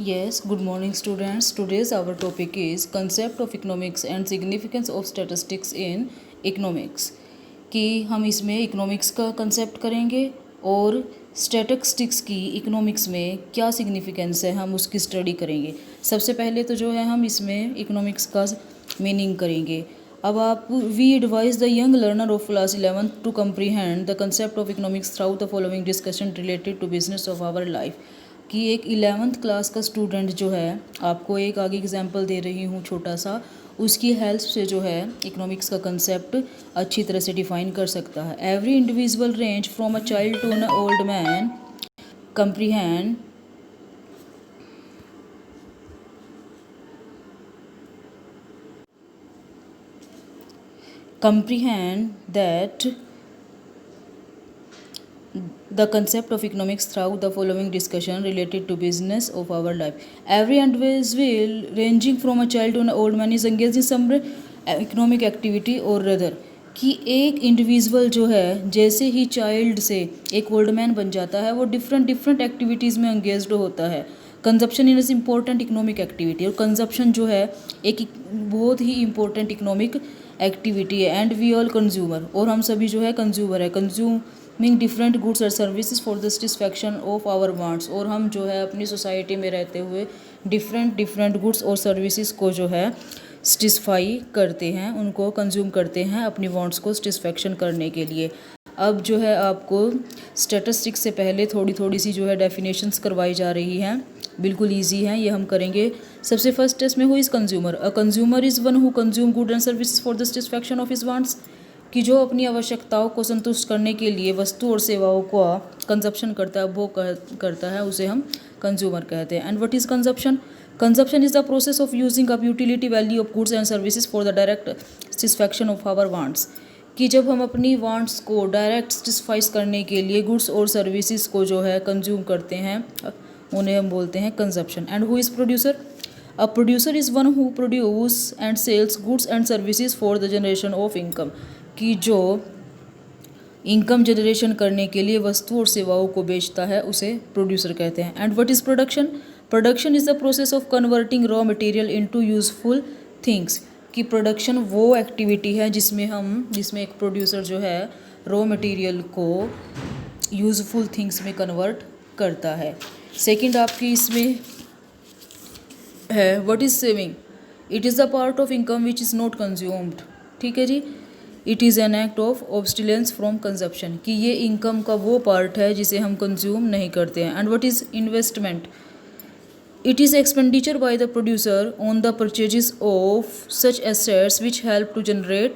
Yes, good morning students. Today's our topic is concept of economics and significance of statistics in economics. कि हम इसमें economics का concept करेंगे और statistics की इकोनॉमिक्स में क्या सिग्निफिकेंस है हम उसकी स्टडी करेंगे। सबसे पहले तो जो है हम इसमें इकोनॉमिक्स का मीनिंग करेंगे। अब आप we advise the young learner of class 11th to comprehend the concept of economics through the following discussion related to business of our life. कि एक 11th क्लास का स्टूडेंट जो है, आपको एक आगे एग्जांपल दे रही हूँ छोटा सा, उसकी हेल्प से जो है इकोनॉमिक्स का कंसेप्ट अच्छी तरह से डिफाइन कर सकता है। Every individual range from a child to an old man comprehend that the concept of economics through the following discussion related to business of our life. Every individual ranging from a child to an old man is engaged in some economic activity or rather कि एक individual जो है जैसे ही child से एक old man बन जाता है वो डिफरेंट एक्टिविटीज़ में एंगेज्ड होता है। Consumption is important economic activity, और कंजप्शन जो है एक बहुत ही इम्पोर्टेंट इकोनॉमिक एक्टिविटी है। एंड वी ऑल कंज्यूमर, और हम सभी जो है कंज्यूमर है, कंज्यूमिंग डिफरेंट गुड्स और services for the satisfaction of our wants, और हम जो है अपनी सोसाइटी में रहते हुए डिफरेंट गुड्स और सर्विसेज को जो है सेटिस्फाई करते हैं, उनको कंज्यूम करते हैं अपनी वांट्स को सेटिस्फैक्शन करने के लिए। अब जो है आपको स्टैटिस्टिक्स से पहले थोड़ी सी जो है डेफिनेशंस करवाई जा रही हैं, बिल्कुल इजी हैं, ये हम करेंगे। सबसे फर्स्ट टेस्ट में, who is consumer? A consumer is one who consume good and service for the satisfaction of his wants, कि जो अपनी आवश्यकताओं को संतुष्ट करने के लिए वस्तु और सेवाओं का कंजप्शन करता है, वो करता है, उसे हम कंज्यूमर कहते हैं। And what is consumption? Consumption is the process of using up utility value of goods and services for the direct satisfaction of our wants, कि जब हम अपनी वांट्स को डायरेक्ट सेटिस्फाइज करने के लिए गुड्स और सर्विसेज को जो है कंज्यूम करते हैं, उन्हें हम बोलते हैं consumption. And who is producer? A producer is one who produce and sells goods and services for the generation of income, कि जो इनकम जनरेशन करने के लिए वस्तु और सेवाओं को बेचता है उसे प्रोड्यूसर कहते हैं। And what is production? Production is the process of converting raw material into useful things, कि प्रोडक्शन वो एक्टिविटी है जिसमें एक प्रोड्यूसर जो है रॉ मटेरियल को यूजफुल थिंग्स में कन्वर्ट करता है। सेकंड आपकी इसमें है what is saving? It is the part of income which is not consumed. ठीक है जी, it is an act of abstinence from consumption, कि ये इनकम का वो पार्ट है जिसे हम कंज्यूम नहीं करते हैं। And what is investment? It is expenditure by the producer on the purchases of such assets which help to generate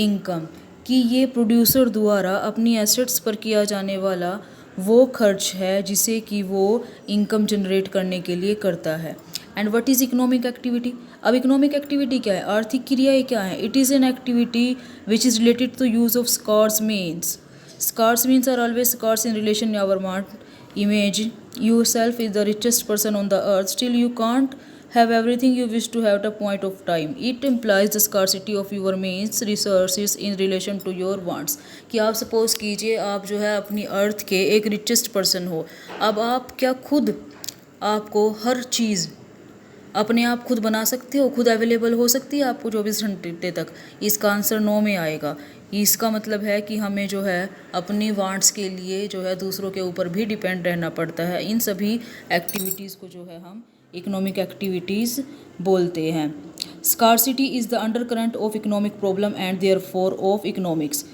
income, कि ये प्रोड्यूसर द्वारा अपनी एसेट्स पर किया जाने वाला वो खर्च है जिसे कि वो इनकम जनरेट करने के लिए करता है। And what is economic activity? अब इकोनॉमिक एक्टिविटी क्या है? आर्थिक क्रियाएँ क्या है? It is an activity which is related to use of scarce means. Scarce means are always scarce in relation to our mind. Imagine yourself is the richest person on the earth, still you can't have everything you wish to have at a point of time. It implies the scarcity of your means resources in relation to your wants, कि आप suppose कीजिए आप जो है अपनी अर्थ के एक richest person हो। अब आप क्या खुद आपको हर चीज़ अपने आप खुद बना सकते हो, खुद अवेलेबल हो सकती है आपको 24 घंटे तक? इसका आंसर नो में आएगा। इसका मतलब है कि हमें जो है अपनी वांट्स के लिए जो है दूसरों के ऊपर भी डिपेंड रहना पड़ता है। इन सभी एक्टिविटीज़ को जो है हम इकोनॉमिक एक्टिविटीज़ बोलते हैं। Scarcity is the under current of economic problem and therefore of economics,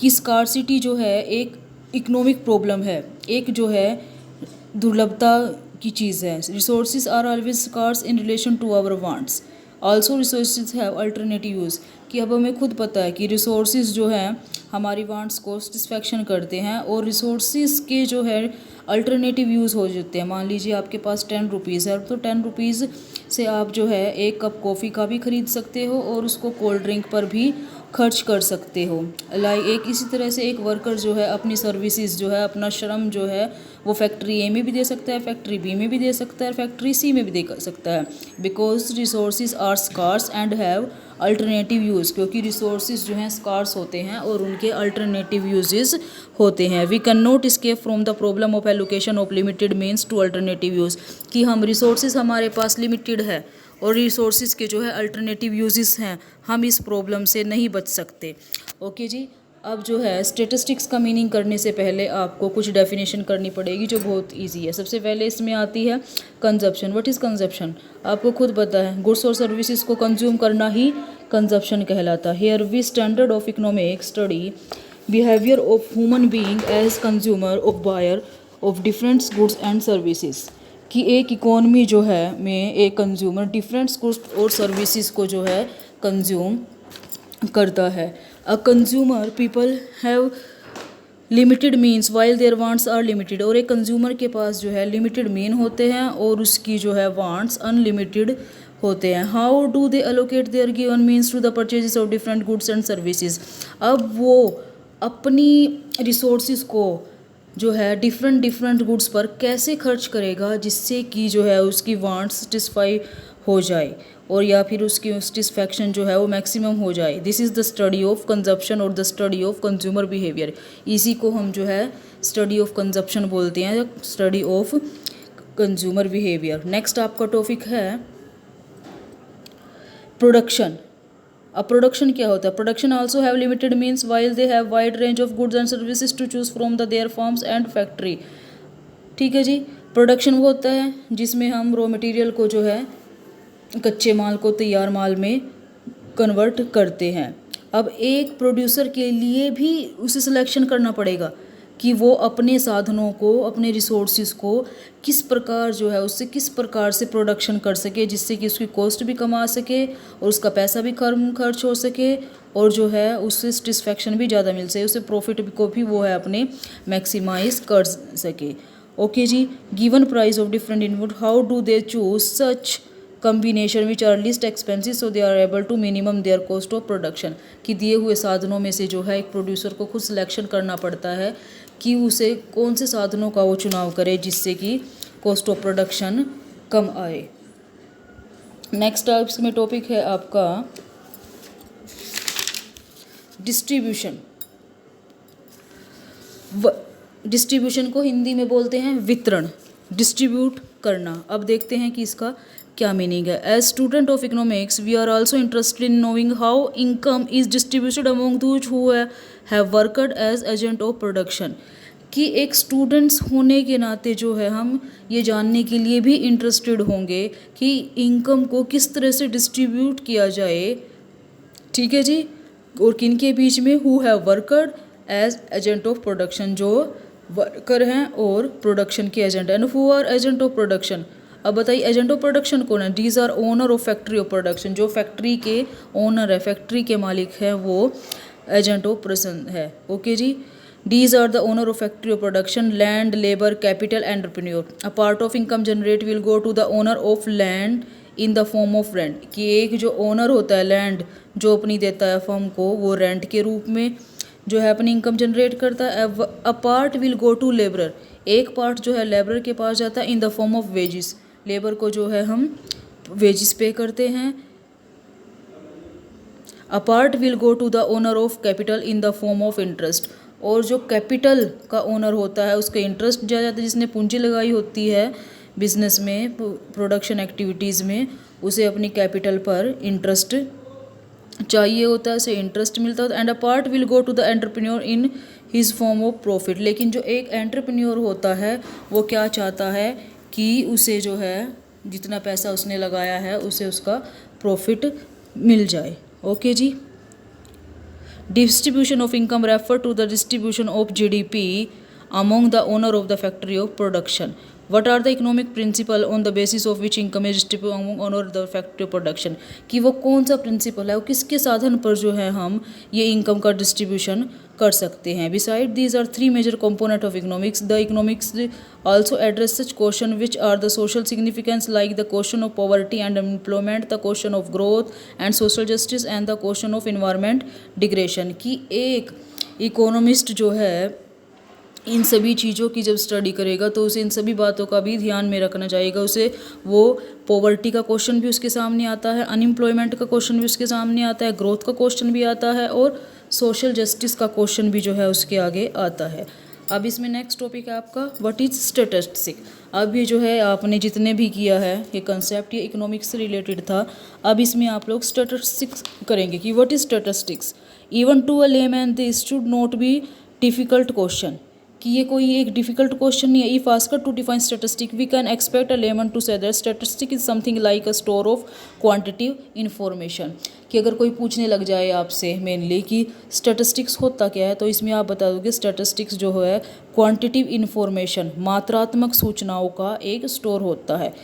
कि स्कार्सिटी जो है एक इकोनॉमिक प्रॉब्लम है, एक जो है दुर्लभता की चीज़ है। Resources are always scarce in relation to our wants, also resources have alternative use, कि अब हमें खुद पता है कि रिसोर्सेज जो हैं हमारी वांट्स को सेटिस्फैक्शन करते हैं, और रिसोर्सेज के जो है अल्टरनेटिव यूज़ हो जाते हैं। मान लीजिए आपके पास 10 रुपीज़ है, तो 10 रुपीज़ से आप जो है एक कप कॉफ़ी का भी ख़रीद सकते हो और उसको कोल्ड ड्रिंक पर भी खर्च कर सकते हो। लाइक इसी तरह से एक वर्कर जो है अपनी सर्विसेज जो है, अपना श्रम जो है वो फैक्ट्री ए में भी दे सकता है, फैक्ट्री बी में भी दे सकता है, फैक्ट्री सी में भी दे सकता है। Because resources are scarce and have alternative use, क्योंकि रिसोर्सेज जो हैं स्कार्स होते हैं और उनके अल्टरनेटिव यूजेस होते हैं। We can not escape from the problem of allocation of limited means to alternative use, कि हम रिसोर्सेज हमारे पास लिमिटेड है और रिसोर्सेज के जो है अल्टरनेटिव यूजेस हैं, हम इस प्रॉब्लम से नहीं बच सकते। ओके जी, अब जो है स्टेटिस्टिक्स का मीनिंग करने से पहले आपको कुछ डेफिनेशन करनी पड़ेगी जो बहुत इजी है। सबसे पहले इसमें आती है कंजप्शन। What is consumption? आपको खुद पता है, गुड्स और सर्विसेज को कंज्यूम करना ही कंजप्शन कहलाता है। Here we standard of economic study behaviour of human being as consumer of buyer of different goods and services, कि एक इकोनॉमी जो है में एक कंज्यूमर डिफरेंट गुड्स और सर्विसेज को जो है कंज्यूम करता है। A consumer people have limited means while their wants are limited, और एक कंज्यूमर के पास जो है लिमिटेड मीन होते हैं और उसकी जो है वांट्स अनलिमिटेड होते हैं। How do they allocate their given means to the purchases of different goods and services? अब वो अपनी रिसोर्सेज को जो है डिफरेंट गुड्स पर कैसे खर्च करेगा जिससे कि जो है उसकी वांट्स सेटिस्फाई हो जाए और या फिर उसकी सेटिस्फैक्शन जो है वो मैक्सिमम हो जाए। This is the study of consumption और the study of consumer behaviour. इसी को हम जो है स्टडी ऑफ कंजप्शन बोलते हैं, study of consumer behaviour. Next आपका टॉपिक है प्रोडक्शन। अब प्रोडक्शन क्या होता है? Production also have limited means while they have wide range of goods and services to choose from the their forms and factory. ठीक है जी, प्रोडक्शन वो होता है जिसमें हम रॉ मटेरियल को जो है कच्चे माल को तैयार माल में कन्वर्ट करते हैं। अब एक प्रोड्यूसर के लिए भी उसे सिलेक्शन करना पड़ेगा कि वो अपने साधनों को, अपने रिसोर्सेज को किस प्रकार जो है उससे किस प्रकार से प्रोडक्शन कर सके जिससे कि उसकी कॉस्ट भी कमा सके और उसका पैसा भी कम खर्च हो सके और जो है उससे सेटिस्फैक्शन भी ज़्यादा मिल सके, उससे प्रॉफिट को भी वो है अपने मैक्सिमाइज कर सके। ओके जी, given price of different input, how do they choose such combination which are least expensive so they are able to minimum their cost of production, कि दिए हुए साधनों में से जो है एक प्रोड्यूसर को खुद सिलेक्शन करना पड़ता है कि उसे कौन से साधनों का वो चुनाव करे जिससे कि कॉस्ट ऑफ प्रोडक्शन कम आए। नेक्स्ट इसमें टॉपिक है आपका डिस्ट्रीब्यूशन। डिस्ट्रीब्यूशन को हिंदी में बोलते हैं वितरण, डिस्ट्रीब्यूट करना। अब देखते हैं कि इसका क्या मीनिंग है। As student of economics we are also interested in knowing how income is distributed among those who have worked as agent of production, कि एक स्टूडेंट्स होने के नाते जो है हम ये जानने के लिए भी इंटरेस्टेड होंगे कि इनकम को किस तरह से डिस्ट्रीब्यूट किया जाए। ठीक है जी, और किन के बीच में? Who have worked as agent of production, जो वर्कर हैं और प्रोडक्शन के एजेंट हैं। And who are agent of production? अब बताइए एजेंट ऑफ प्रोडक्शन कौन है? These are owner of factory of production, जो फैक्ट्री के ओनर है, फैक्ट्री के मालिक है, वो एजेंट ऑफ प्रोडक्शन है। ओके जी, these are the owner of factory of production, land, labor, capital, entrepreneur. A part of income generate will go to the owner of land in the form of rent, कि एक जो owner होता है land जो अपनी देता है firm को, वो रेंट के रूप में जो है अपनी इनकम जनरेट करता है। A part will go to labourer, एक पार्ट जो है लेबर के पास जाता है in the form of wages, labour को जो है हम वेजिस पे करते हैं। A part will go to the owner of capital in the form of interest, और जो कैपिटल का ओनर होता है उसका इंटरेस्ट दिया जाता है, जिसने पूंजी लगाई होती है बिजनेस में, प्रोडक्शन एक्टिविटीज़ में, उसे अपनी कैपिटल पर इंटरेस्ट चाहिए होता है, उसे इंटरेस्ट मिलता है। And a part will go to the entrepreneur in his form of profit, लेकिन जो एक एंटरप्रेन्योर होता है वो क्या चाहता है कि उसे जो है जितना पैसा उसने लगाया है उसे उसका प्रॉफिट मिल जाए। ओके जी, distribution of income refer to the distribution of GDP among the owner of the factory of production. What are the economic principle on the basis of which income is distributed among owner of the factory of production, कि वो कौन सा principal है, वो किसके साधन पर जो है हम ये इनकम का डिस्ट्रीब्यूशन कर सकते हैं। Beside these are three major component of economics, the economics also address such question which are the social significance like the question of poverty and employment, the question of growth and social justice and the question of environment degradation, कि एक economist जो है इन सभी चीज़ों की जब study करेगा तो उसे इन सभी बातों का भी ध्यान में रखना चाहिएगा। उसे वो पॉवर्टी का क्वेश्चन भी उसके सामने आता है, अनएम्प्लॉयमेंट का क्वेश्चन भी उसके सामने आता है, ग्रोथ का क्वेश्चन भी आता है और सोशल जस्टिस का क्वेश्चन भी जो है उसके आगे आता है। अब इसमें नेक्स्ट टॉपिक है आपका व्हाट इज स्टैटिस्टिक। अब ये जो है आपने जितने भी किया है ये कंसेप्ट ये इकोनॉमिक्स से रिलेटेड था। अब इसमें आप लोग स्टैटिस्टिक्स करेंगे कि what is statistics. Even to a layman this should not be difficult question, कि ये कोई एक डिफिकल्ट क्वेश्चन नहीं है। If asked to define statistic we can expect a layman to say that statistic is something like a store of quantitative information. कि अगर कोई पूछने लग जाए आपसे मेनली कि स्टैटिस्टिक्स होता क्या है, तो इसमें आप बता दोगे स्टैटिस्टिक्स जो है क्वांटिटिव इन्फॉर्मेशन मात्रात्मक सूचनाओं का एक स्टोर होता है।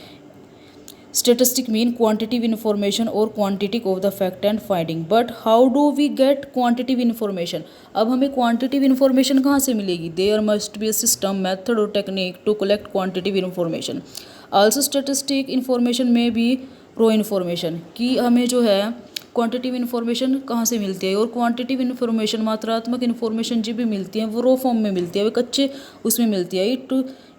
Statistic mean quantitative information or quantity of the fact and finding. But how do we get quantitative information? अब हमें quantitative information कहाँ से मिलेगी? There must be a system, method or technique to collect quantitative information. Also statistic information may be raw information, कि हमें जो है quantitative information कहाँ से मिलती है, और क्वांटिटिव इन्फॉर्मेशन मात्रात्मक इन्फॉर्मेशन जो भी मिलती है वो रो फॉर्म में मिलती है, वो कच्चे उसमें मिलती है।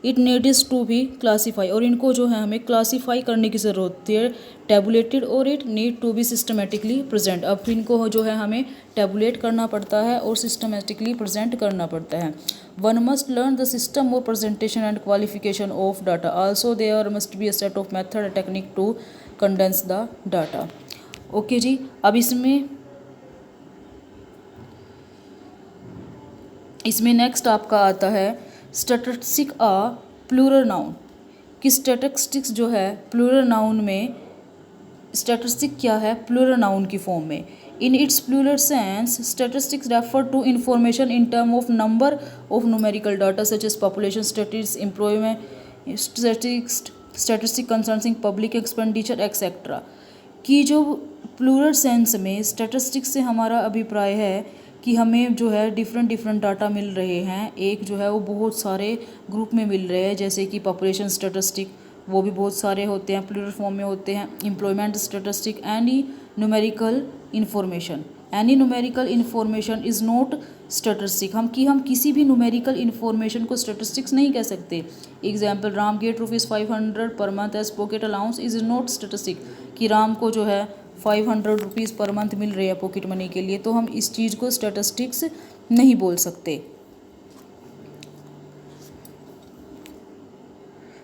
It needs to be classify, और इनको जो है हमें क्लासीफाई करने की ज़रूरत होती है, टेबुलेटेड, और it need to be systematically present. अब इनको जो है हमें टेबुलेट करना पड़ता है और सिस्टमेटिकली प्रेजेंट करना पड़ता है। One must learn the system of presentation and qualification of data. Also there must be a set of method and technique to condense the data. Okay जी, अब इसमें नेक्स्ट आपका आता है स्टैटिस्टिक आ प्लूरल नाउन, कि statistics जो है plural noun में स्टैटिस्टिक क्या है प्लूरल नाउन की फॉर्म में। In its plural sense statistics refer to information in term of number of numerical data such as population statistics, employment statistic concerning public expenditure etcetera. कि जो plural sense में statistics से हमारा अभिप्राय है कि हमें जो है डिफरेंट डाटा मिल रहे हैं, एक जो है वो बहुत सारे ग्रुप में मिल रहे हैं, जैसे कि पॉपुलेशन स्टैटिस्टिक वो भी बहुत सारे होते हैं, प्लूरल फॉर्म में होते हैं, employment statistic, any numerical information. Any numerical information is not statistic. हम किसी भी न्यूमेरिकल इन्फॉर्मेशन को स्टैटिस्टिक्स नहीं कह सकते। एग्जाम्पल राम गेट ₹500 पर month as pocket allowance is not statistic, कि राम को जो है 500 रुपीज़ पर मंथ मिल रहे हैं पॉकेट मनी के लिए, तो हम इस चीज़ को स्टैटिस्टिक्स नहीं बोल सकते।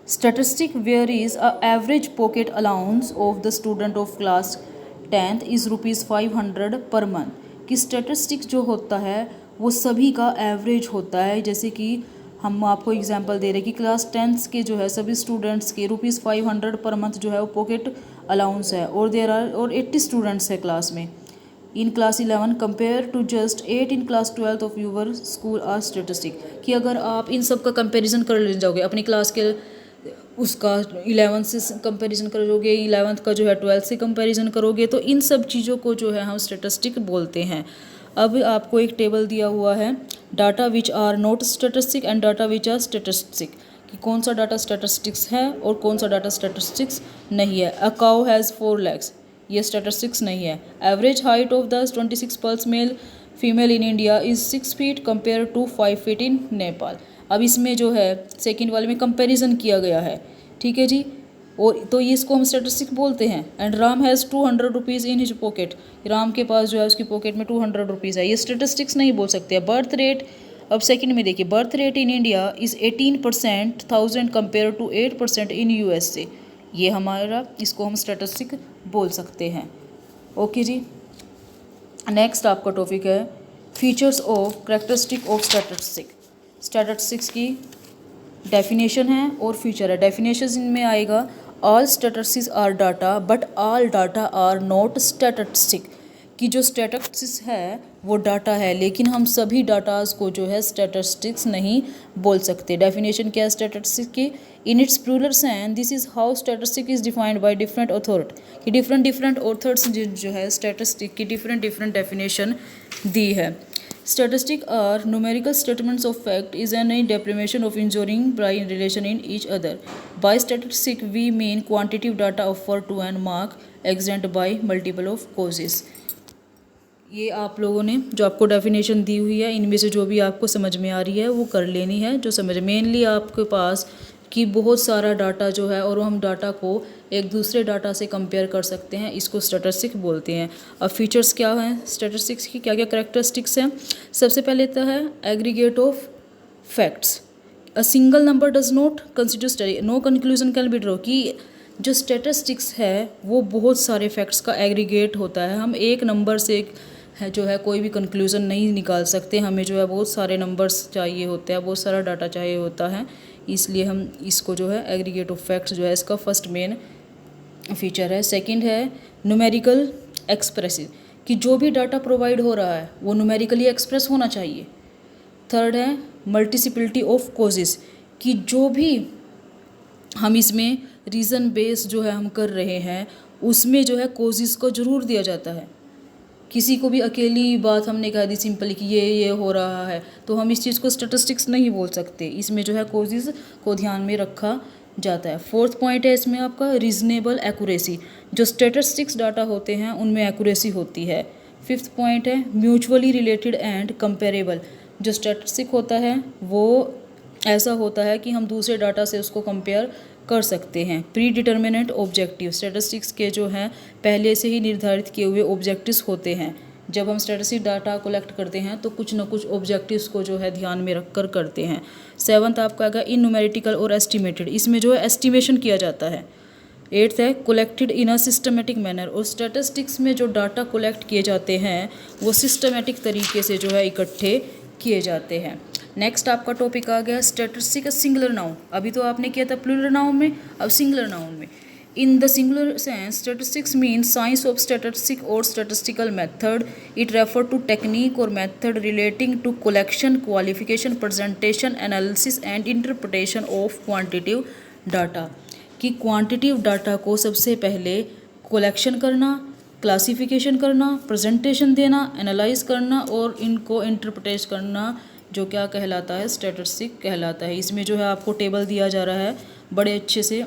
Statistic varies. A average pocket allowance of the student of class 10th is ₹500 पर मंथ। कि स्टैटिस्टिक्स जो होता है वो सभी का एवरेज होता है, जैसे कि हम आपको एग्जांपल दे रहे हैं कि क्लास 10th के जो है सभी स्टूडेंट्स के ₹500 पर मंथ जो है वो पॉकेट अलाउंस है, और देयर आर और 80 स्टूडेंट्स है क्लास में। In class 11 compare to just 8 in class 12 of your school are statistic. कि अगर आप इन सब का कंपेरिजन कर ले जाओगे अपनी क्लास के उसका 11 से कंपैरिजन करोगे, 11th का जो है 12th से कंपैरिजन करोगे, तो इन सब चीज़ों को जो है हम स्टैटिस्टिक बोलते हैं। अब आपको एक टेबल दिया हुआ है data which are not statistic and data which are statistic, कि कौन सा डाटा स्टैटिस्टिक्स है और कौन सा डाटा स्टैटिस्टिक्स नहीं है। अ काउ हैज़ 4 legs, ये स्टैटिस्टिक्स नहीं है। Average height of the 26 pulse male female in India is 6 feet compare to 5 feet in Nepal. अब इसमें जो है सेकंड वाले में कंपैरिजन किया गया है, ठीक है जी, और तो ये इसको हम स्टैटिस्टिक बोलते हैं। And Ram has 200 rupees in his pocket, Ram के पास जो है उसकी पॉकेट में 200 रुपीज़ है, ये स्टैटिस्टिक्स नहीं बोल सकते। बर्थ रेट, अब सेकंड में देखिए, birth rate in India is 18% 1000 compare to 8% in USA, ये हमारा इसको हम स्टैटिस्टिक बोल सकते हैं। ओके जी, नेक्स्ट आपका टॉपिक है features of characteristic of statistic. Statistics की डेफिनेशन है और फीचर है। डेफिनेशन इनमें आएगा all statistics are data but all data are not statistic, कि जो स्टैटिस्टिक्स है वो डाटा है लेकिन हम सभी डाटाज को जो है स्टैटिस्टिक्स नहीं बोल सकते। डेफिनेशन क्या है स्टैटिस्टिक्स की? In its plural sense this is how statistic is defined by different authority, कि डिफरेंट ऑथर्स जो है स्टैटिस्टिक की डिफरेंट डेफिनेशन दी है। Statistics are numerical statements of fact is any deprivation of enduring by relation in each other. By statistic we mean quantitative data offered to and mark extant by multiple of causes. ये आप लोगों ने जो आपको definition दी हुई है इनमें से जो भी आपको समझ में आ रही है वो कर लेनी है। जो समझ मेनली आपके पास कि बहुत सारा डाटा जो है और हम डाटा को एक दूसरे डाटा से कंपेयर कर सकते हैं, इसको स्टैटिस्टिक्स बोलते हैं। अब फीचर्स क्या हैं स्टैटिस्टिक्स की, क्या क्या करेक्टरिस्टिक्स हैं। सबसे पहले तो है aggregate of facts. A single number does not consider study, no conclusion can be draw. कि जो स्टैटिस्टिक्स है वो बहुत सारे फैक्ट्स का एग्रीगेट होता है। हम एक नंबर से है जो है कोई भी कंक्लूज़न नहीं निकाल सकते, हमें जो है बहुत सारे नंबर्स चाहिए होते हैं, बहुत सारा डाटा चाहिए होता है। इसलिए हम इसको जो है एग्रीगेट ऑफ फैक्ट्स जो है इसका फर्स्ट मेन फीचर है। सेकंड है न्यूमेरिकल एक्सप्रेसिव, कि जो भी डाटा प्रोवाइड हो रहा है वो न्यूमेरिकली एक्सप्रेस होना चाहिए। थर्ड है मल्टीसिपलिटी ऑफ कॉजेस, कि जो भी हम इसमें रीज़न बेस जो है हम कर रहे हैं उसमें जो है कॉजेस को ज़रूर दिया जाता है। किसी को भी अकेली बात हमने कह दी सिंपल कि ये हो रहा है तो हम इस चीज़ को स्टैटिस्टिक्स नहीं बोल सकते, इसमें जो है कॉजेस को ध्यान में रखा जाता है। फोर्थ पॉइंट है इसमें आपका रीजनेबल एक्यूरेसी, जो स्टैटिस्टिक्स डाटा होते हैं उनमें एक्यूरेसी होती है। फिफ्थ पॉइंट है म्यूचुअली रिलेटेड एंड कंपेरेबल, जो स्टैटिस्टिक होता है वो ऐसा होता है कि हम दूसरे डाटा से उसको कंपेयर कर सकते हैं। प्री डिटर्मिनेंट ऑब्जेक्टिव, स्टैटिस्टिक्स के जो हैं पहले से ही निर्धारित किए हुए ऑब्जेक्टिव्स होते हैं। जब हम स्टैटिस्टिक डाटा कलेक्ट करते हैं तो कुछ ना कुछ ऑब्जेक्टिव्स को जो है ध्यान में रख कर करते हैं। सेवन्थ आपका आएगा इन न्यूमेरिकल और एस्टिमेटेड, इसमें जो है एस्टिमेशन किया जाता है। एट्थ है collected in a systematic manner, और स्टैटिस्टिक्स में जो डाटा कलेक्ट किए जाते हैं वो सिस्टमेटिक तरीके से जो है इकट्ठे किए जाते हैं। नेक्स्ट आपका टॉपिक आ गया स्टैटिस्टिक सिंगुलर नाउन। अभी तो आपने किया था प्लूरल नाउन में, अब सिंगुलर नाउन में। In the singular sense statistics means science of statistic और statistical method. It refer to technique और method relating to collection, qualification, presentation, analysis and interpretation of quantitative data. कि quantitative data को सबसे पहले collection करना, classification करना, presentation देना, analyse करना और इनको इंटरप्रेट करना जो क्या कहलाता है स्टैटिस्टिक कहलाता है। इसमें जो है आपको टेबल दिया जा रहा है, बड़े अच्छे से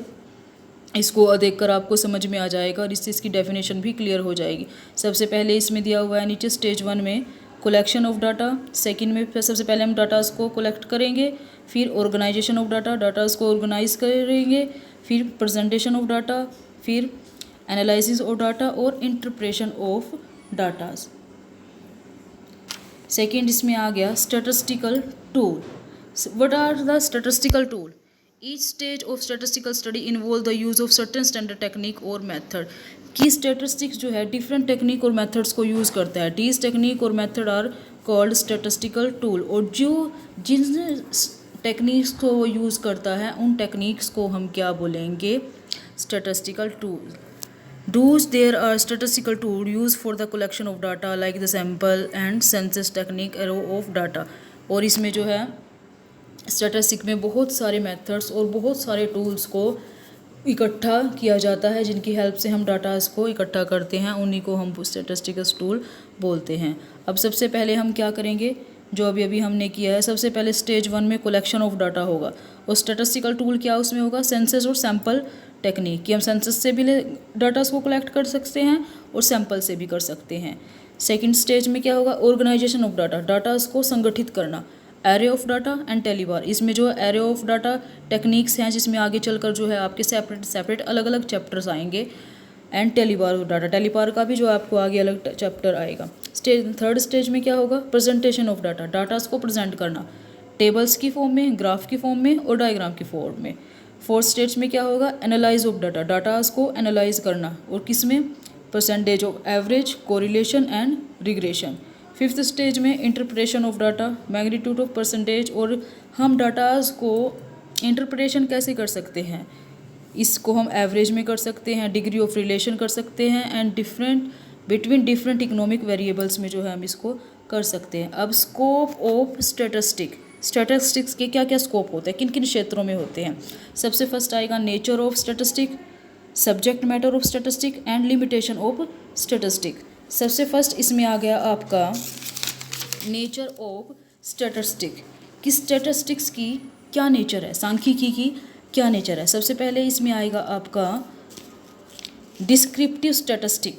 इसको देखकर आपको समझ में आ जाएगा और इससे इसकी डेफिनेशन भी क्लियर हो जाएगी। सबसे पहले इसमें दिया हुआ है नीचे स्टेज 1 में कलेक्शन ऑफ डाटा, सेकंड में फिर सबसे पहले हम डाटास को कलेक्ट करेंगे, फिर ऑर्गेनाइजेशन ऑफ डाटा, डाटास को ऑर्गेनाइज करेंगे, फिर प्रेजेंटेशन ऑफ डाटा, फिर एनालिसिस ऑफ डाटा और इंटरप्रेशन ऑफ डाटास। सेकेंड इसमें आ गया statistical tool. What are the statistical tool? Each stage of statistical study involve the use of certain standard technique और method. की statistics जो है different technique और मेथड्स को यूज़ करता है। दीज टेक्निक और method are called statistical tool. और जो जिन टेक्निक्स को वो यूज़ करता है उन टेक्निक्स को हम क्या बोलेंगे? Statistical tool. Thus, there are statistical tools used for the collection of data like the sample and census technique array of data। और इसमें जो है स्टैटिस्टिक में बहुत सारे मेथड्स और बहुत सारे टूल्स को इकट्ठा किया जाता है जिनकी हेल्प से हम डाटास को इकट्ठा करते हैं, उन्हीं को हम स्टैटिस्टिकल टूल बोलते हैं। अब सबसे पहले हम क्या करेंगे जो अभी अभी हमने किया है, सबसे पहले स्टेज 1 में कलेक्शन ऑफ डाटा होगा और स्टैटिस्टिकल टूल क्या उसमें होगा? सेंसस और सैम्पल टेक्निक, कि हम सेंसस से भी डाटास को कलेक्ट कर सकते हैं और सैंपल से भी कर सकते हैं। सेकंड स्टेज में क्या होगा? ऑर्गेनाइजेशन ऑफ डाटा, डाटास को संगठित करना। एरे ऑफ डाटा एंड टेलीबार, इसमें जो एरे ऑफ डाटा टेक्निक्स हैं जिसमें आगे चलकर जो है आपके सेपरेट अलग अलग चैप्टर्स आएंगे। एंड टेलीबार ऑफ डाटा, टेलीबार का भी जो आपको आगे अलग चैप्टर आएगा। थर्ड स्टेज में क्या होगा? प्रेजेंटेशन ऑफ डाटा, डाटास को प्रेजेंट करना टेबल्स की फॉर्म में, ग्राफ की फॉर्म में और डायग्राम की फॉर्म में। फोर्थ स्टेज में क्या होगा? एनालाइज ऑफ डाटा, डाटास को एनालाइज करना और किस में? Percentage of average, correlation and regression. Fifth stage में interpretation of data, magnitude of percentage, और हम डाटास को इंटरप्रिटेशन कैसे कर सकते हैं? इसको हम एवरेज में कर सकते हैं, डिग्री ऑफ रिलेशन कर सकते हैं and between different economic variables में जो है हम इसको कर सकते हैं। अब स्कोप ऑफ स्टैटिस्टिक्स के क्या क्या स्कोप होते हैं, किन किन क्षेत्रों में होते हैं? सबसे फर्स्ट आएगा nature of statistic, subject matter of statistic and limitation of statistic. सबसे फर्स्ट इसमें आ गया आपका नेचर ऑफ स्टैटिस्टिक, कि स्टैटिस्टिक्स की क्या नेचर है, सांख्यिकी की क्या नेचर है। सबसे पहले इसमें आएगा आपका डिस्क्रिप्टिव स्टैटिस्टिक,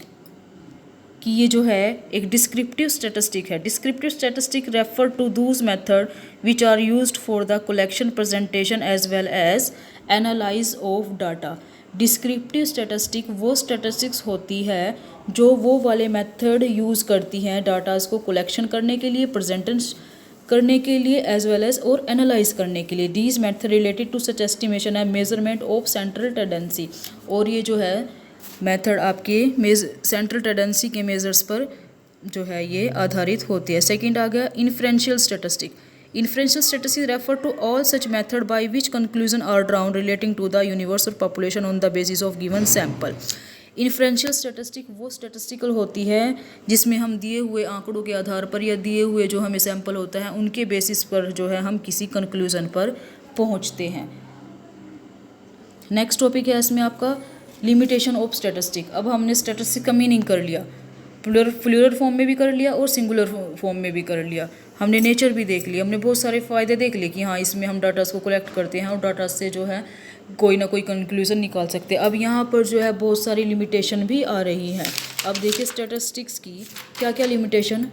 कि ये जो है एक डिस्क्रिप्टिव स्टैटिस्टिक है। Descriptive statistic refer to those method which are used for the collection, presentation as well as analyse of data. Descriptive statistic वो स्टैटिस्टिक्स होती है जो वो वाले मेथड यूज़ करती हैं डाटाज को कलेक्शन करने के लिए, प्रेजेंटेशन करने के लिए एज वेल एज और एनालाइज करने के लिए। These method related to such estimation है मेजरमेंट ऑफ सेंट्रल टेंडेंसी। और ये जो है मेथड आपके सेंट्रल टेंडेंसी के मेजर्स पर जो है ये आधारित होती है। सेकंड आ गया inferential statistic. Inferential statistics refer to all such method by which conclusion are drawn relating to the universe और population on the basis of given sample. Inferential statistic वो स्टैटिस्टिकल होती है जिसमें हम दिए हुए आंकड़ों के आधार पर या दिए हुए जो हमें सैंपल होता है उनके बेसिस पर जो है हम किसी कंक्लूजन पर पहुंचते हैं। नेक्स्ट टॉपिक है इसमें आपका लिमिटेशन ऑफ स्टैटिस्टिक। अब हमने स्टैटिस्टिक का मीनिंग कर लिया, प्लूरल फॉर्म में भी कर लिया और सिंगुलर फॉर्म में भी कर लिया। हमने नेचर भी देख लिया, हमने बहुत सारे फ़ायदे देख लिए कि हाँ इसमें हम डाटास को कलेक्ट करते हैं और डाटा से जो है कोई ना कोई कंक्लूजन निकाल सकते हैं। अब यहाँ पर जो है बहुत सारी लिमिटेशन भी आ रही हैं। अब देखिए स्टैटिस्टिक्स की क्या क्या लिमिटेशन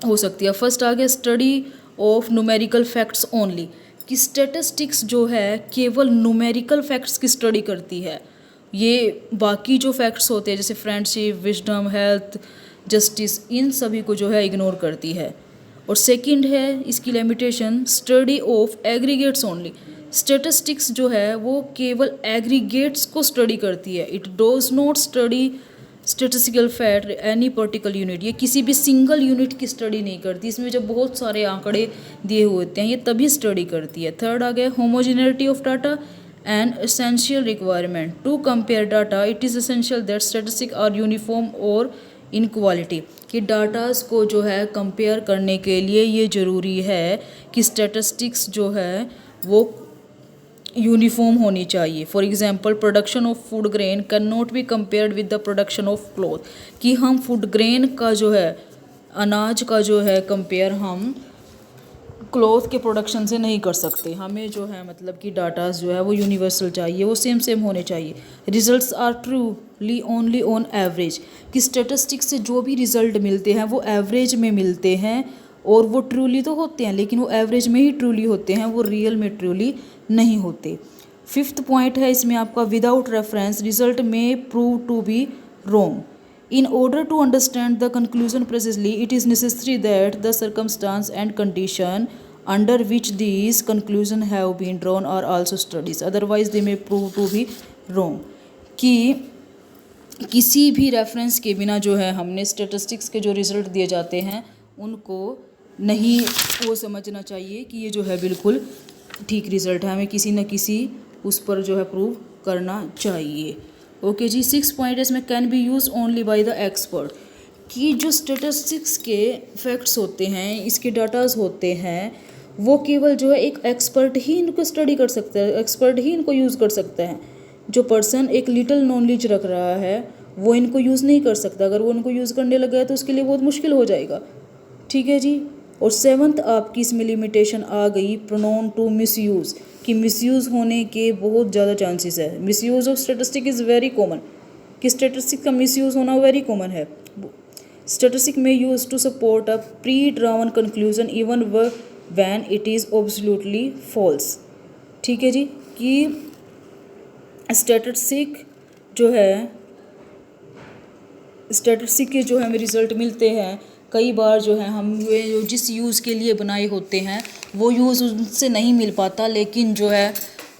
हो सकती है। फर्स्ट आ गया study of numerical facts only, कि स्टैटिस्टिक्स जो है केवल न्यूमेरिकल फैक्ट्स की स्टडी करती है। ये बाकी जो फैक्ट्स होते हैं जैसे फ्रेंडशिप, विजडम, हेल्थ, जस्टिस, इन सभी को जो है इग्नोर करती है। और सेकंड है इसकी limitation study of aggregates only. Statistics जो है वो केवल एग्रीगेट्स को स्टडी करती है। It dose not study statistical fact any particular unit. ये किसी भी सिंगल यूनिट की स्टडी नहीं करती। इसमें जब बहुत सारे आंकड़े दिए हुए होते हैं ये तभी स्टडी करती है। थर्ड आ गया homogeneity of data and essential requirement to compare data. It is essential that statistics are uniform और इन क्वालिटी, कि डाटास को जो है कंपेयर करने के लिए ये ज़रूरी है कि स्टैटिस्टिक्स जो है वो यूनिफॉर्म होनी चाहिए। For example production of food grain can not be compared with the production of cloth, कि हम फूड ग्रेन का जो है अनाज का जो है कंपेयर हम क्लॉथ के प्रोडक्शन से नहीं कर सकते। हमें जो है मतलब कि डाटास जो है वो यूनिवर्सल चाहिए, वो सेम सेम होने चाहिए। Results are truly only on average, कि स्टैटिस्टिक्स से जो भी रिजल्ट मिलते हैं वो एवरेज में मिलते हैं और वो ट्रूली तो होते हैं लेकिन वो एवरेज में ही ट्रूली होते हैं, वो रियल में ट्रूली नहीं होते। फिफ्थ पॉइंट है इसमें आपका विदाउट रेफरेंस रिजल्ट में prove to be wrong. In order to understand the conclusion precisely, it is necessary that the circumstance and condition under which these conclusions have been drawn are also studied. Otherwise, they may prove to be wrong. कि किसी भी reference के बिना जो है हमने statistics के जो रिजल्ट दिए जाते हैं उनको नहीं वो समझना चाहिए कि ये जो है बिल्कुल ठीक रिजल्ट है। हमें किसी न किसी उस पर जो है प्रूव करना चाहिए। ओके जी। 6 पॉइंट इसमें can be use only by the expert, कि जो स्टैटिस्टिक्स के फैक्ट्स होते हैं, इसके डाटाज होते हैं, वो केवल जो है एक एक्सपर्ट ही इनको स्टडी कर सकता है, एक्सपर्ट ही इनको यूज़ कर सकता है। जो पर्सन एक लिटिल नॉलेज रख रहा है वो इनको यूज़ नहीं कर सकता। अगर वो इनको यूज़ करने लगा है तो उसके लिए बहुत मुश्किल हो जाएगा। ठीक है जी। और 7th आपकी इसमें लिमिटेशन आ गई प्रोनोन टू मिसयूज़, कि मिसयूज़ होने के बहुत ज़्यादा चांसेस है। Misuse of statistic is very common, कि स्टैटिस्टिक का मिसयूज़ होना वेरी कॉमन है। स्टैटिस्टिक में use to support a pre drawn conclusion even when it is absolutely false. ठीक है जी। कि स्टैटिस्टिक जो है स्टैटिस्टिक के जो हमें रिज़ल्ट मिलते हैं कई बार जो है हम जो जिस यूज़ के लिए बनाए होते हैं वो यूज़ उनसे नहीं मिल पाता, लेकिन जो है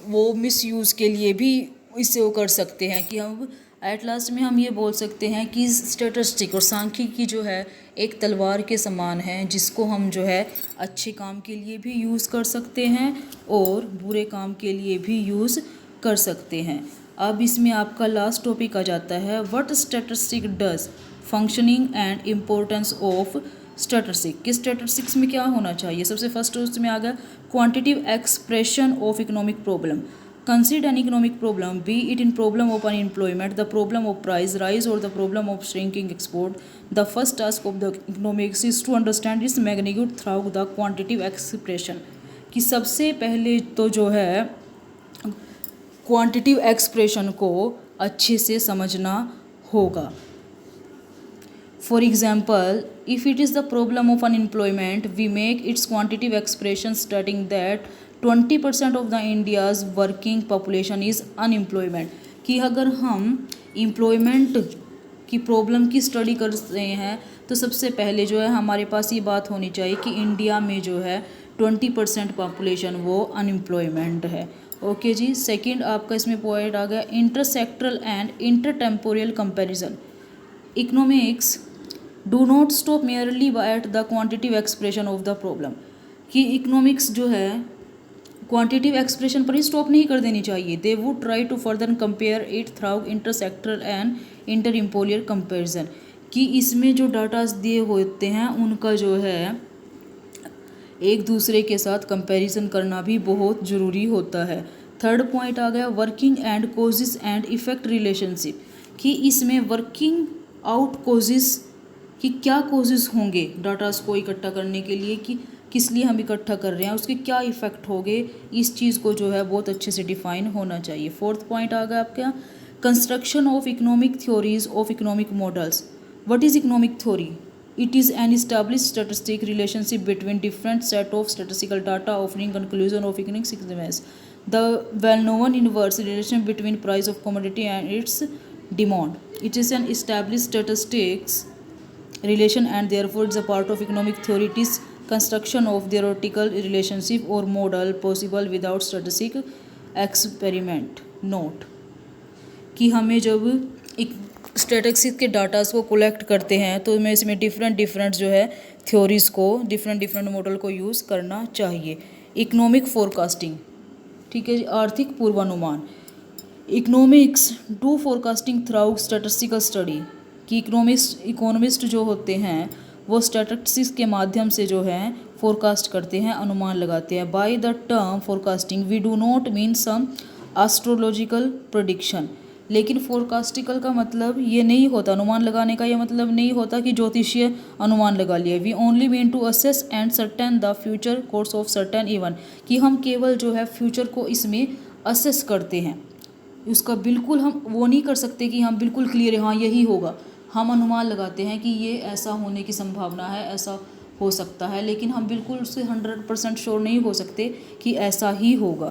वो मिस यूज़ के लिए भी इससे वो कर सकते हैं। कि हम एट लास्ट में हम ये बोल सकते हैं कि स्टैटिस्टिक और सांख्यिकी जो है एक तलवार के समान है, जिसको हम जो है अच्छे काम के लिए भी यूज़ कर सकते हैं और बुरे काम के लिए भी यूज़ कर सकते हैं। अब इसमें आपका लास्ट टॉपिक आ जाता है what statistic does, functioning and importance of statistic. कि स्टैटिस्टिक्स में क्या होना चाहिए। सबसे फर्स्ट उसमें आ गया quantitative expression of economic problem. Consider an economic problem be it in problem of unemployment, the problem of price rise और the problem of shrinking export. The first task of the economics is to understand its magnitude through the quantitative expression. कि सबसे पहले तो जो है quantitative expression को अच्छे से समझना होगा। For example, if it is the problem of unemployment, we make its quantitative expression stating that 20% of the India's working population is unemployment. कि अगर हम एम्प्लॉयमेंट की प्रॉब्लम की स्टडी कर रहे हैं तो सबसे पहले जो है हमारे पास ये बात होनी चाहिए कि इंडिया में जो है 20% पॉपुलेशन वो अनएम्प्लॉयमेंट है. ओके जी. सेकंड आपका इसमें पॉइंट आ गया intersectoral and intertemporal comparison. Economics do not stop merely at the quantitative expression of the problem. कि इकोनॉमिक्स जो है क्वांटिटिव एक्सप्रेशन पर ही स्टॉप नहीं कर देनी चाहिए. They would try to further compare it through intersectoral and intertemporal comparison. कि इसमें जो डाटास दिए होते हैं उनका जो है एक दूसरे के साथ कंपैरिजन करना भी बहुत ज़रूरी होता है. थर्ड पॉइंट आ गया working and causes and effect relationship. कि इसमें वर्किंग आउट कोजेस कि क्या कोजेस होंगे डाटास को इकट्ठा करने के लिए, कि किस लिए हम इकट्ठा कर रहे हैं, उसके क्या इफ़ेक्ट होंगे, इस चीज़ को जो है बहुत अच्छे से डिफाइन होना चाहिए. फोर्थ पॉइंट आ गया आपका construction of economic theories of economic models. What is economic theory? It is an established statistic relationship between different set of statistical data offering conclusion of economic significance. The well-known inverse relation between price of commodity and its demand. It is an established statistics relation and therefore it's a part of economic theory. It is construction of theoretical relationship or model possible without statistic experiment. Note कि हमें जब एक statistics के datas को collect करते हैं तो हमें इसमें डिफरेंट जो है थ्योरीज़ को डिफरेंट मॉडल को यूज़ करना चाहिए. Economic forecasting. ठीक है जी. आर्थिक पूर्वानुमान. Economics do forecasting through statistical study. कि इकोनॉमिस्ट जो होते हैं वो स्टैटिस्टिक्स के माध्यम से जो है फोरकास्ट करते हैं, अनुमान लगाते हैं. By the term forecasting we do not mean some astrological prediction. लेकिन फोरकास्टिकल का मतलब ये नहीं होता, अनुमान लगाने का ये मतलब नहीं होता कि ज्योतिषीय अनुमान लगा लिया. We only mean to assess and certain the future course of certain event. कि हम केवल जो है फ्यूचर को इसमें असेस करते हैं, उसका बिल्कुल हम वो नहीं कर सकते कि हम बिल्कुल क्लियर है हाँ यही होगा. हम अनुमान लगाते हैं कि ये ऐसा होने की संभावना है, ऐसा हो सकता है, लेकिन हम बिल्कुल उससे 100% श्योर नहीं हो सकते कि ऐसा ही होगा,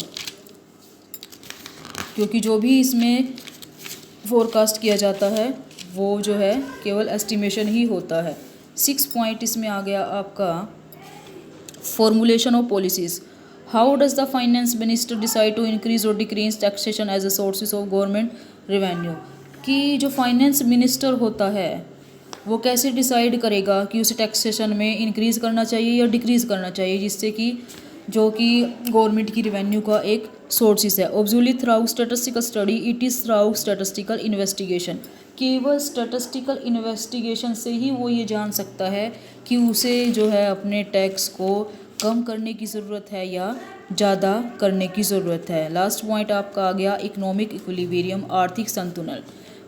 क्योंकि जो भी इसमें फोरकास्ट किया जाता है वो जो है केवल एस्टिमेशन ही होता है. 6 पॉइंट इसमें आ गया आपका formulation of policies. How does the finance minister decide to increase और decrease taxation as a sources of government revenue. कि जो फाइनेंस मिनिस्टर होता है वो कैसे डिसाइड करेगा कि उसे टैक्सेशन में इंक्रीज़ करना चाहिए या डिक्रीज़ करना चाहिए, जिससे कि जो कि गवर्नमेंट की रेवेन्यू का एक सोर्सेस है. Obviously through statistical study. It is through statistical investigation. केवल स्टैटिस्टिकल इन्वेस्टिगेशन से ही वो ये जान सकता है कि उसे जो है अपने टैक्स को कम करने की ज़रूरत है या ज़्यादा करने की ज़रूरत है. लास्ट पॉइंट आपका आ गया इकोनॉमिक इक्विलिब्रियम, आर्थिक संतुलन.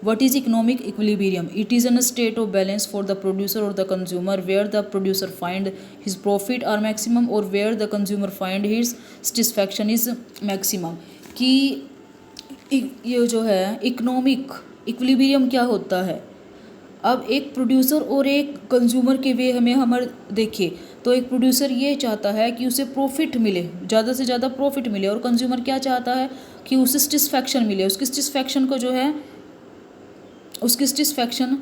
What is economic equilibrium? It is in a state of balance for the producer or the consumer where the producer find his profit are maximum or where the consumer find his satisfaction is maximum. कि ये जो है economic equilibrium क्या होता है. अब एक producer और एक कंज्यूमर के वे हमें देखिए तो एक प्रोड्यूसर ये चाहता है कि उसे प्रॉफिट मिले, ज़्यादा से ज़्यादा प्रॉफिट मिले, और कंज्यूमर क्या चाहता है कि उसे सेटिस्फैक्शन मिले, उसकी सेटिस्फैक्शन को जो है उसकी सेटिस्फैक्शन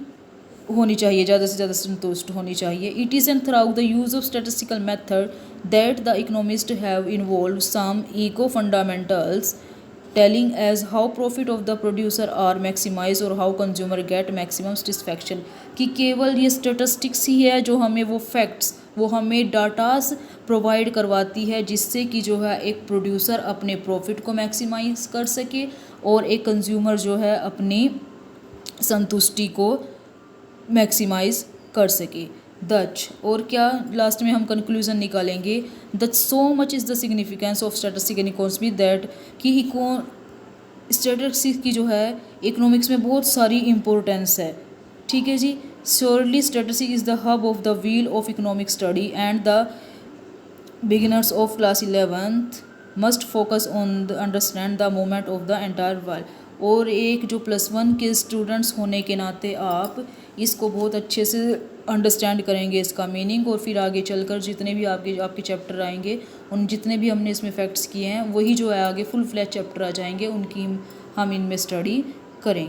होनी चाहिए, ज़्यादा से ज़्यादा संतुष्ट होनी चाहिए. It is and through the use of statistical method that the economist have involve some eco fundamentals telling as how profit of the producer are maximise और how consumer get maximum satisfaction. कि केवल ये statistics ही है जो हमें वो facts, वो हमें डाटास प्रोवाइड करवाती है जिससे कि जो है एक प्रोड्यूसर अपने प्रॉफिट को मैक्सिमाइज कर सके और एक कंज्यूमर जो है अपनी संतुष्टि को मैक्सिमाइज कर सके. दच और क्या लास्ट में हम कंक्लूजन निकालेंगे. That so much is the significance of statistics in economy that कि स्टैटिस्टिक्स की जो है इकोनॉमिक्स में बहुत सारी इम्पोर्टेंस है. ठीक है जी. Surely statistics is the hub of the wheel of economic study and the beginners of class 11th must focus on the understand the movement of the entire world. और एक जो +1 के स्टूडेंट्स होने के नाते आप इसको बहुत अच्छे से अंडरस्टैंड करेंगे इसका मीनिंग, और फिर आगे चलकर जितने भी आपके चैप्टर आएंगे उन जितने भी हमने इसमें फैक्ट्स किए हैं वही जो है आगे फुल फ्लैश चैप्टर आ जाएंगे, उनकी हम इनमें स्टडी करेंगे।